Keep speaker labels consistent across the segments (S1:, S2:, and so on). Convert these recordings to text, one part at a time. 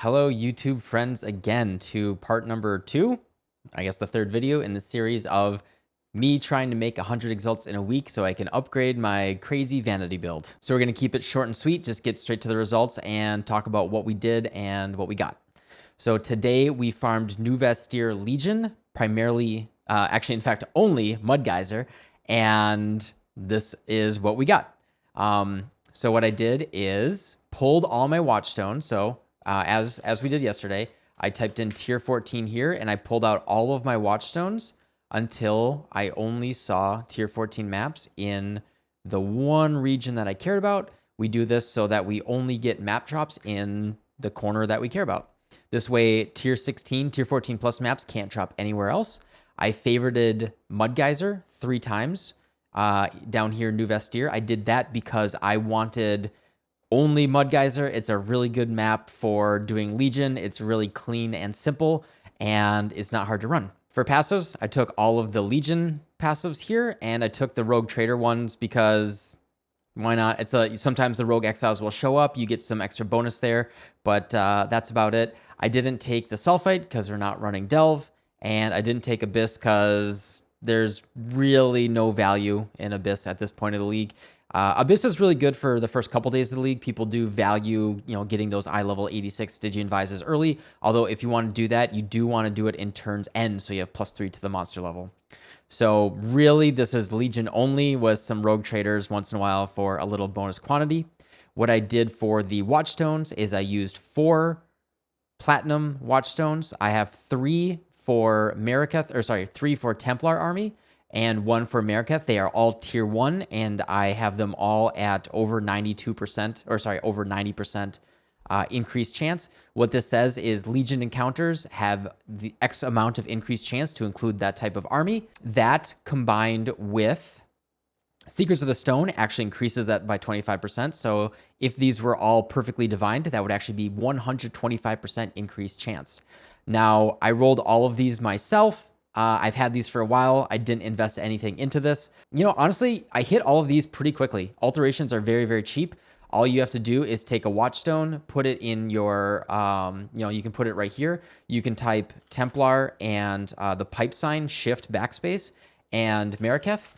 S1: Hello, YouTube friends, again to part number 2, I guess the third video in the series of me trying to make 100 exalts in a week so I can upgrade my crazy vanity build. So we're going to keep it short and sweet, just get straight to the results and talk about what we did and what we got. So today we farmed New Vastir Legion, primarily, actually in fact only Mud Geyser, and this is what we got. So what I did is pulled all my Watchstones, so as we did yesterday, I typed in tier 14 here and I pulled out all of my Watchstones until I only saw tier 14 maps in the one region that I cared about. We do this so that we only get map drops in the corner that we care about. This way, tier 16, tier 14 plus maps can't drop anywhere else. I favorited Mud Geyser 3 times down here, New Vastir. I did that because I wanted only Mud Geyser. It's a really good map for doing Legion. It's really clean and simple, and it's not hard to run. For passives, I took all of the Legion passives here, and I took the Rogue Trader ones because why not? Sometimes the Rogue Exiles will show up. You get some extra bonus there, but that's about it. I didn't take the Sulfite because we're not running Delve, and I didn't take Abyss because there's really no value in Abyss at this point of the league. Abyss is really good for the first couple days of the league. People do value, getting those eye level 86 Stygian Visors early. Although if you want to do that, you do want to do it in turn's end, so you have +3 to the monster level. So really, this is Legion only with some Rogue Traders once in a while for a little bonus quantity. What I did for the Watchstones is I used 4 Platinum Watchstones. I have 3 for Mariketh, 3 for Templar Army, and 1 for Mariketh. They are all tier 1, and I have them all at over 92%, over 90% increased chance. What this says is Legion encounters have the X amount of increased chance to include that type of army. That combined with Seekers of the Stone actually increases that by 25%. So if these were all perfectly divined, that would actually be 125% increased chance. Now, I rolled all of these myself. I've had these for a while. I didn't invest anything into this. Honestly, I hit all of these pretty quickly. Alterations are very, very cheap. All you have to do is take a Watchstone, put it in your, you can put it right here. You can type Templar and the pipe sign, shift backspace, and Mariketh.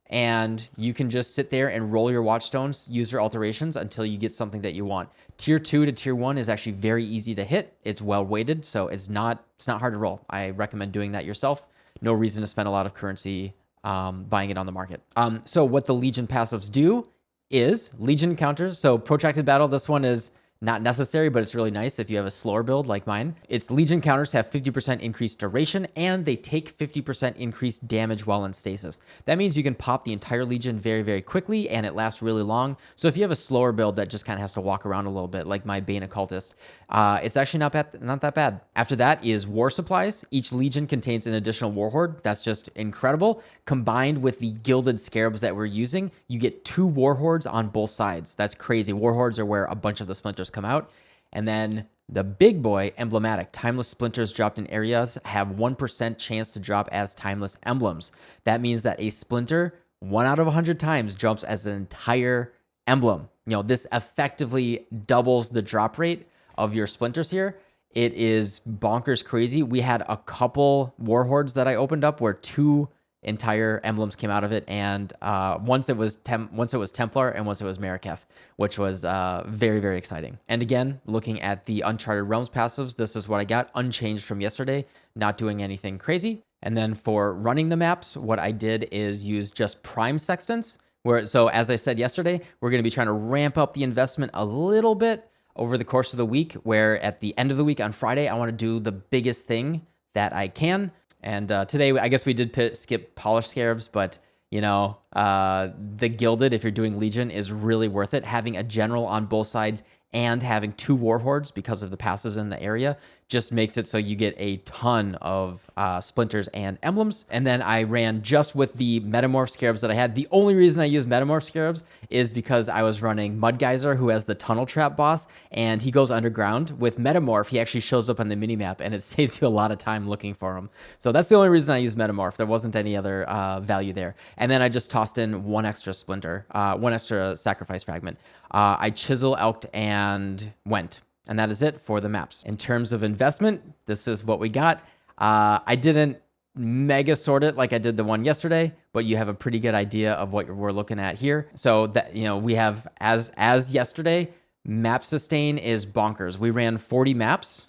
S1: And you can just sit there and roll your Watchstones, use your alterations until you get something that you want. Tier 2 to tier 1 is actually very easy to hit. It's well weighted, so it's not hard to roll. I recommend doing that yourself. No reason to spend a lot of currency buying it on the market. So what the Legion passives do is Legion encounters. So protracted battle, this one is not necessary, but it's really nice if you have a slower build like mine. Its Legion counters have 50% increased duration, and they take 50% increased damage while in stasis. That means you can pop the entire Legion very, very quickly, and it lasts really long. So if you have a slower build that just kind of has to walk around a little bit, like my Bane Occultist, it's actually not that bad. After that is War Supplies. Each Legion contains an additional Warhorde. That's just incredible. Combined with the Gilded Scarabs that we're using, you get 2 Warhordes on both sides. That's crazy. Warhordes are where a bunch of the splinters come out. And then the big boy, Emblematic. Timeless Splinters dropped in areas have 1% chance to drop as Timeless Emblems. That means that a Splinter, 1 out of 100 times, jumps as an entire emblem. This effectively doubles the drop rate of your Splinters here. It is bonkers crazy. We had a couple Warhordes that I opened up where 2 entire emblems came out of it, and once it was Templar and once it was Mariketh, which was very, very exciting. And again, looking at the Uncharted Realms passives, this is what I got unchanged from yesterday, not doing anything crazy. And then for running the maps, what I did is use just Prime Sextants, so as I said yesterday, we're going to be trying to ramp up the investment a little bit over the course of the week, where at the end of the week on Friday, I want to do the biggest thing that I can. And today, I guess we did skip Polished Scarabs, but, the Gilded, if you're doing Legion, is really worth it. Having a general on both sides and having 2 Warhordes because of the passives in the area just makes it so you get a ton of Splinters and Emblems. And then I ran just with the Metamorph Scarabs that I had. The only reason I used Metamorph Scarabs is because I was running Mud Geyser, who has the Tunnel Trap boss, and he goes underground. With Metamorph, he actually shows up on the minimap, and it saves you a lot of time looking for him. So that's the only reason I used Metamorph. There wasn't any other value there. And then I just tossed in 1 extra Splinter, 1 extra Sacrifice Fragment. I Chisel, Elked, and went. And that is it for the maps. In terms of investment, this is what we got. I didn't mega sort it like I did the one yesterday, but you have a pretty good idea of what we're looking at here. So that, we have as yesterday, map sustain is bonkers. We ran 40 maps.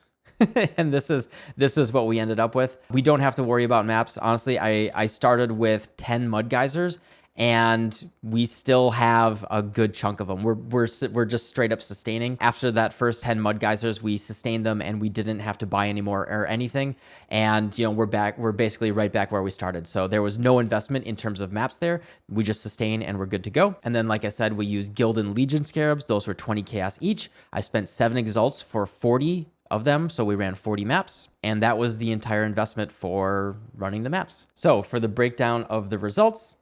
S1: And this is what we ended up with. We don't have to worry about maps. Honestly, I started with 10 mud geysers, and we still have a good chunk of them. We're just straight up sustaining. After that first 10 mud geysers, we sustained them, and we didn't have to buy anymore or anything. And we're back. We're basically right back where we started. So there was no investment in terms of maps there. We just sustain and we're good to go. And then, like I said, we use Guild and Legion Scarabs. Those were 20 chaos each. I spent 7 exalts for 40 of them, so we ran 40 maps, and that was the entire investment for running the maps. So for the breakdown of the results,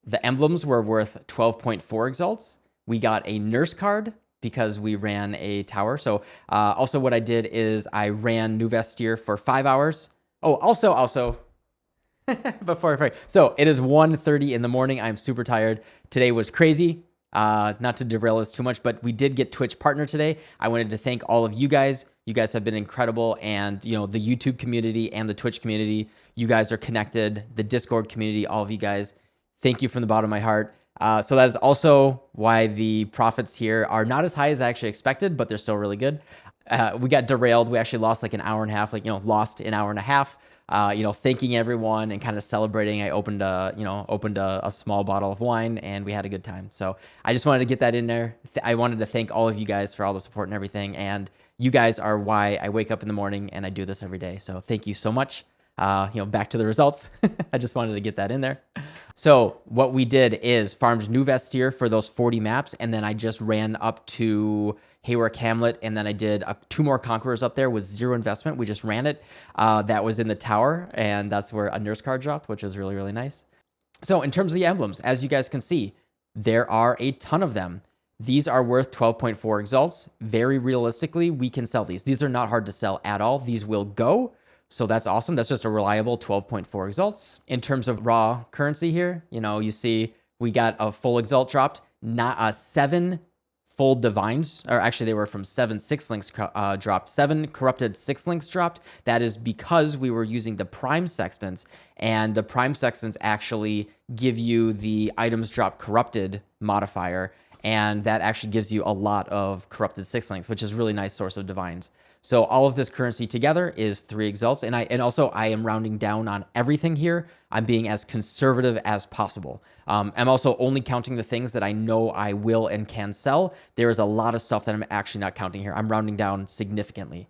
S1: the emblems were worth 12.4 exalts. We got a nurse card because we ran a tower. So also what I did is I ran New Vastir for 5 hours. Oh, also so it is 1:30 in the morning. I'm super tired. Today was crazy. Not to derail us too much, but we did get Twitch partner today. I wanted to thank all of you guys. You guys have been incredible. And, the YouTube community and the Twitch community, you guys are connected. The Discord community, all of you guys, thank you from the bottom of my heart. So that is also why the profits here are not as high as I actually expected, but they're still really good. We got derailed. We actually lost like an hour and a half, lost an hour and a half. Thanking everyone and kind of celebrating. I opened a small bottle of wine, and we had a good time. So I just wanted to get that in there. I wanted to thank all of you guys for all the support and everything. And you guys are why I wake up in the morning and I do this every day. So thank you so much. Back to the results. I just wanted to get that in there. So what we did is farmed New Vastir for those 40 maps. And then I just ran up to Haewark Hamlet, and then I did 2 more Conquerors up there with 0 investment. We just ran it. That was in the tower, and that's where a nurse card dropped, which is really, really nice. So in terms of the emblems, as you guys can see, there are a ton of them. These are worth 12.4 exalts. Very realistically, we can sell these. These are not hard to sell at all. These will go. So that's awesome. That's just a reliable 12.4 exalts. In terms of raw currency here, you see we got a full exalt dropped, not a 7 full divines, or actually they were from 7 6 links dropped, 7 corrupted 6 links dropped. That is because we were using the prime sextants, and the prime sextants actually give you the items drop corrupted modifier, and that actually gives you a lot of corrupted 6 links, which is a really nice source of divines. So all of this currency together is 3 exalts, and also I am rounding down on everything here. I'm being as conservative as possible. I'm also only counting the things that I know I will and can sell. There is a lot of stuff that I'm actually not counting here. I'm rounding down significantly.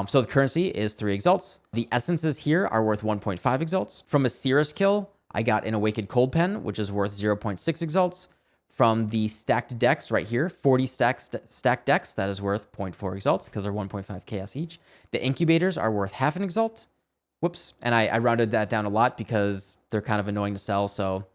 S1: So the currency is 3 exalts. The essences here are worth 1.5 exalts. From a Cirrus kill, I got an Awakened Cold Pen, which is worth 0.6 exalts. From the stacked decks right here, 40 stacked decks, that is worth 0.4 exalts because they're 1.5 chaos each. The incubators are worth half an exalt. Whoops. And I rounded that down a lot because they're kind of annoying to sell. So,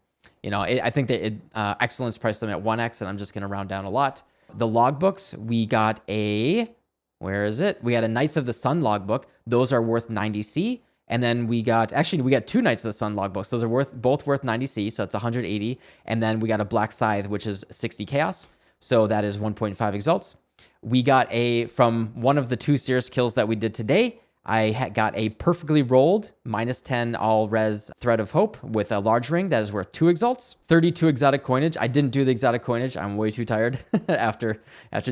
S1: I think that Excellence priced them at 1x, and I'm just going to round down a lot. The logbooks, we got where is it? We got a Knights of the Sun logbook. Those are worth 90C. And then we got 2 Knights of the Sun logbooks. Those are both worth 90C, so it's 180. And then we got a Black Scythe, which is 60 chaos. So that is 1.5 exalts. We got from one of the 2 Cirrus kills that we did today, I got a perfectly rolled -10 all res Thread of Hope with a large ring that is worth 2 exalts. 32 exotic coinage. I didn't do the exotic coinage. I'm way too tired after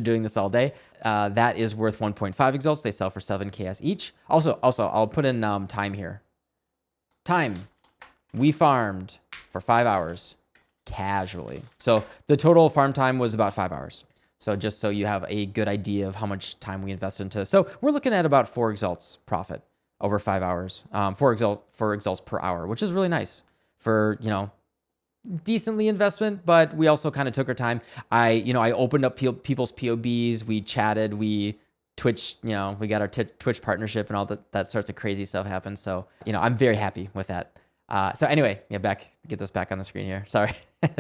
S1: doing this all day. That is worth 1.5 exalts. They sell for 7 chaos each. Also, I'll put in time here. Time. We farmed for 5 hours casually. So the total farm time was about 5 hours. So just so you have a good idea of how much time we invested into this. So we're looking at about 4 exalts profit over 5 hours. 4 exalts per hour, which is really nice for, decently investment, but we also kind of took our time. I opened up people's POBs. We chatted, we Twitch, we got our Twitch partnership and all that sorts of crazy stuff happened. So, I'm very happy with that. So anyway, get this back on the screen here. Sorry,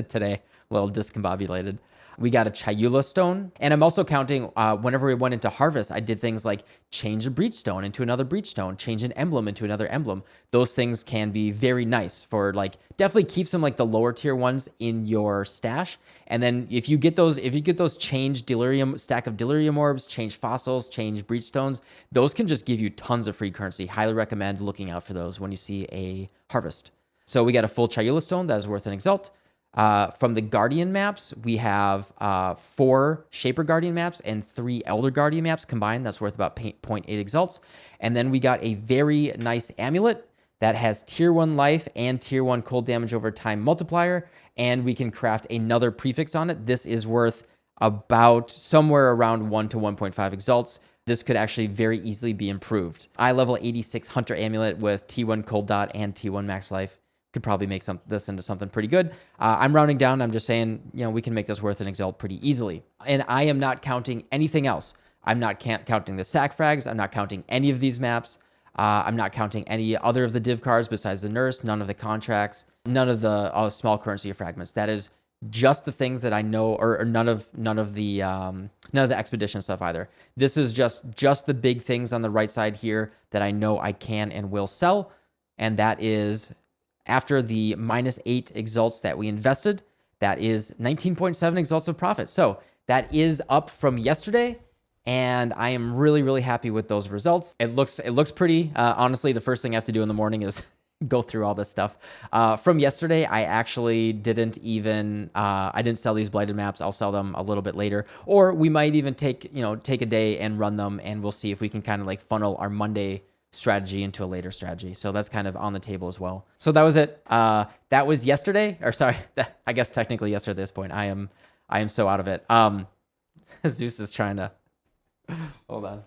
S1: today, a little discombobulated. We got a Chayula stone. And I'm also counting whenever we went into harvest, I did things like change a breach stone into another breach stone, change an emblem into another emblem. Those things can be very nice for like, definitely keep some like the lower tier ones in your stash. And then if you get those change delirium, stack of delirium orbs, change fossils, change breach stones, those can just give you tons of free currency. Highly recommend looking out for those when you see a harvest. So we got a full Chayula stone that is worth an exalt. From the Guardian maps, we have 4 Shaper Guardian maps and 3 Elder Guardian maps combined. That's worth about 0.8 exalts. And then we got a very nice amulet that has tier 1 life and tier 1 cold damage over time multiplier. And we can craft another prefix on it. This is worth about somewhere around 1 to 1.5 exalts. This could actually very easily be improved. Eye level 86 Hunter Amulet with T1 Cold Dot and T1 Max Life could probably make this into something pretty good. I'm rounding down. I'm just saying, we can make this worth an exalt pretty easily. And I am not counting anything else. I'm not counting the sack frags. I'm not counting any of these maps. I'm not counting any other of the div cards besides the nurse, none of the contracts, none of the small currency of fragments. That is just the things that I know, or none of the expedition stuff either. This is just the big things on the right side here that I know I can and will sell. And that is, after the -8 exalts that we invested, that is 19.7 exalts of profit. So that is up from yesterday, and I am really, really happy with those results. It looks pretty. Honestly, the first thing I have to do in the morning is go through all this stuff. From yesterday, I actually didn't even, I didn't sell these blighted maps. I'll sell them a little bit later, or we might even take a day and run them, and we'll see if we can kind of like funnel our Monday strategy into a later strategy. So that's kind of on the table as well. So that was it. That was yesterday, or sorry, I guess technically yesterday at this point. I am so out of it. Zeus is trying to, hold on.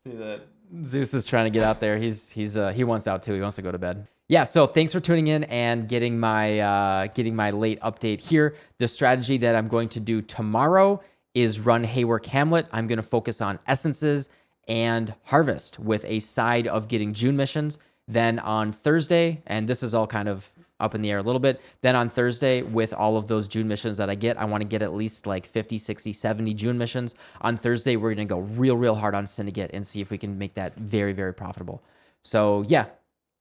S1: See that? Zeus is trying to get out there. He wants out too. He wants to go to bed. Yeah, so thanks for tuning in and getting my late update here. The strategy that I'm going to do tomorrow is run Haewark Hamlet. I'm going to focus on essences and harvest with a side of getting June missions. Then on Thursday, and this is all kind of up in the air a little bit, then on Thursday with all of those June missions that I get, I want to get at least like 50, 60, 70 June missions. On Thursday, we're going to go real hard on Syndicate and see if we can make that very, very profitable. So yeah,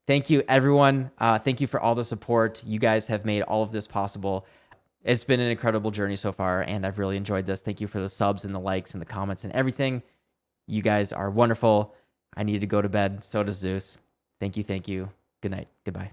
S1: thank you everyone. Thank you for all the support. You guys have made all of this possible. It's been an incredible journey so far, and I've really enjoyed this. Thank you for the subs and the likes and the comments and everything. You guys are wonderful. I need to go to bed. So does Zeus. Thank you. Good night. Goodbye.